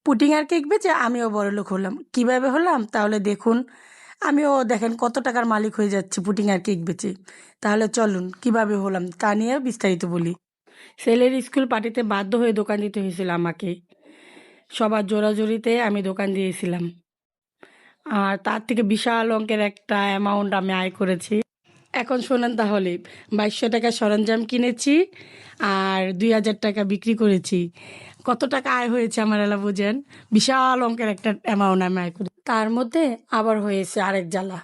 Pudding আর cake বেচে আমিও বড়লোক হলাম। কিভাবে হলাম তাহলে দেখুন। আমিও দেখেন কত টাকার মালিক হয়ে যাচ্ছি পুডিং আর কেক বেচে। তাহলে চলুন কিভাবে হলাম তা নিয়ে বিস্তারিত বলি। ছেলের স্কুল পার্টিতে বাধ্য হয়ে দোকান দিতে হয়েছিল আমাকে। সবার জোরাজুরিতে আমি দোকান দিয়েছিলাম, আর তার থেকে বিশাল অঙ্কের একটা অ্যামাউন্ট আমি আয় করেছি। এখন শোনেন তাহলে, 2200 টাকার সরঞ্জাম কিনেছি আর 2000 টাকা বিক্রি করেছি। কত টাকা আয় হয়েছে আমার এলা বুঝেন। বিশাল অঙ্কের একটা অ্যামাউন্ট আমি আয় করি। তার মধ্যে আবার হয়েছে আরেক জ্বালা।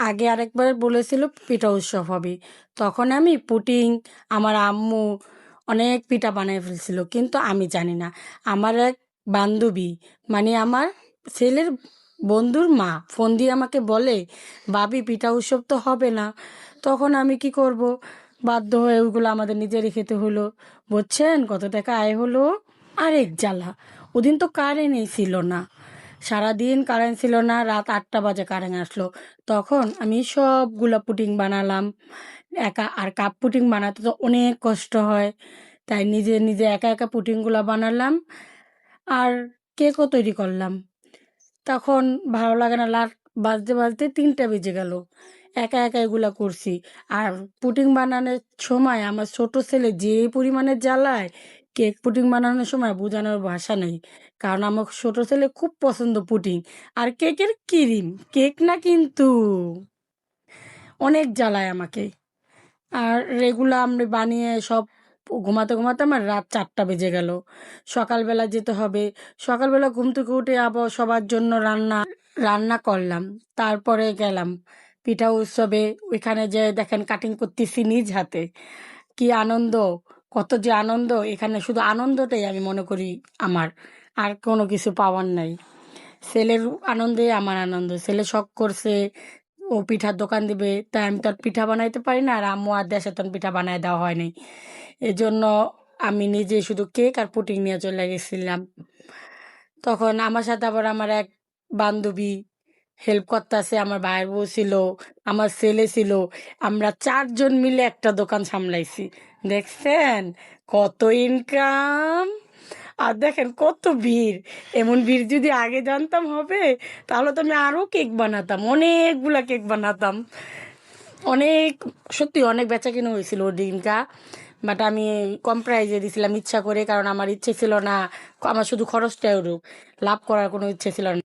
আগে আরেকবার বলেছিল পিঠা উৎসব হবে, তখন আমি পুটিং, আমার আম্মু অনেক পিঠা বানিয়ে ফেলছিল, কিন্তু আমি জানি না। আমার এক বান্ধবী, মানে আমার ছেলের বন্ধুর মা ফোন দিয়ে আমাকে বলে, ভাবি পিঠা উৎসব তো হবে না। তখন আমি কি করব, বাধ্য হয়ে ওইগুলো আমাদের নিজেরই খেতে হলো। বুঝছেন কত টাকা আয় হলো। আরেক জ্বালা, ওদিন তো কারেন্টই ছিল না। সারাদিন কারেন্ট ছিল না, রাত 8টা বাজে কারেন্ট আসলো। তখন আমি সবগুলা পুডিং বানালাম একা। আর কাপ পুডিং বানাতে তো অনেক কষ্ট হয়, তাই নিজে নিজে একা একা পুডিংগুলো বানালাম আর কেকও তৈরি করলাম। তখন ভালো লাগে না, রাত বাজতে বাজতে 3টা বেজে গেল। একা একা এগুলা করছি। আর পুডিং বানানোর সময় আমার ছোট ছেলে যে পরিমাণে জ্বালায়, কেক পুডিং বানানোর সময় বোঝানোর ভাষা নেই। কারণ আমার ছোট ছেলে খুব পছন্দ পুডিং আর কেকের ক্রিম, কেক না কিন্তু। অনেক জ্বালায় আমাকে। আর রেগুলা আমরা বানিয়ে সব ঘুমাতে ঘুমাতে আমার রাত 4টা বেজে গেল। সকালবেলা যেতে হবে। সকালবেলা ঘুম থেকে উঠে আবার সবার জন্য রান্না রান্না করলাম। তারপরে গেলাম পিঠা উৎসবে। ওইখানে যে দেখেন কাটিং করতেছি নিজ হাতে, কি আনন্দ, কত যে আনন্দ। এখানে শুধু আনন্দটাই আমি মনে করি আমার, আর কোনো কিছু পাওয়ার নাই। ছেলের আনন্দে আমার আনন্দ। ছেলে শখ করছে ও পিঠার দোকান দিবে, তাই আমি তো আর পিঠা বানাইতে পারি না, আর আম্মু আর দেশে তখন পিঠা বানায় দেওয়া হয়নি। এজন্য আমি নিজে শুধু কেক আর পুডিং নিয়ে চলে গেছিলাম। তখন আমার সাথে আবার আমার এক বান্ধবী হেল্প করতেছে, আমার ভাইয়ের বউ ছিল, আমার ছেলে ছিল। আমরা 4জন মিলে একটা দোকান সামলাইছি। দেখছেন কত ইনকাম। আর দেখেন কত ভিড়। এমন ভিড় যদি আগে জানতাম হবে, তাহলে তো আমি আরও কেক বানাতাম, অনেকগুলা কেক বানাতাম। অনেক, সত্যি অনেক বেচা কিনে হয়েছিল ওই দিনটা। বাট আমি কম প্রাইজে দিছিলাম ইচ্ছা করে, কারণ আমার ইচ্ছে ছিল না আমার শুধু খরচটাই উঠুক, লাভ করার কোনো ইচ্ছে ছিল না।